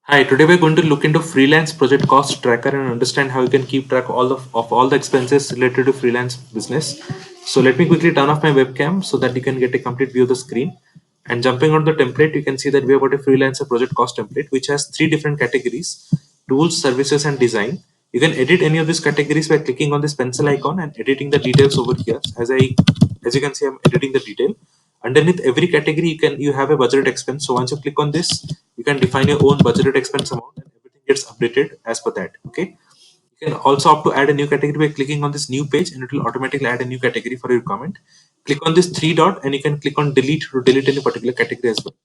Hi, today we're going to look into freelance project cost tracker and understand how you can keep track of all the expenses related to freelance business. So let me quickly turn off my webcam so that you can get a complete view of the screen. And jumping on the template, you can see that we have got a freelancer project cost template, which has three different categories: tools, services, and design. You can edit any of these categories by clicking on this pencil icon and editing the details over here. As you can see, I'm editing the detail. Underneath every category, you have a budgeted expense. So once you click on this, you can define your own budgeted expense amount, and everything gets updated as per that. Okay. You can also opt to add a new category by clicking on this new page, and it will automatically add a new category for your comment. Click on this three dot, and you can click on delete to delete any particular category as well.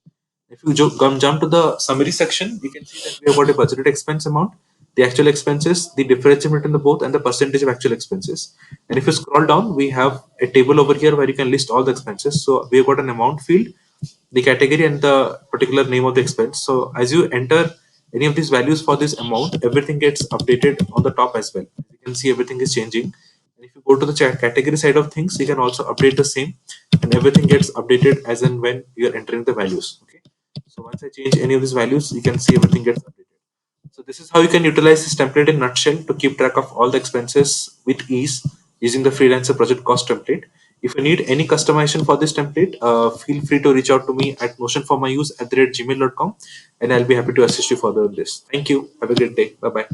If you jump to the summary section, you can see that we have got a budgeted expense amount, the actual expenses, the differential between the both, and the percentage of actual expenses. And if you scroll down, we have a table over here where you can list all the expenses. So we have got an amount field, the category, and the particular name of the expense. So as you enter any of these values for this amount, everything gets updated on the top as well. You can see everything is changing. And if you go to the category side of things, you can also update the same, and everything gets updated as and when you are entering the values. Okay. So once I change any of these values, you can see everything gets updated. So this is how you can utilize this template in nutshell to keep track of all the expenses with ease using the freelancer project cost template. If you need any customization for this template, feel free to reach out to me at notionformyuse@gmail.com, and I'll be happy to assist you further in this. Thank you. Have a great day. Bye bye.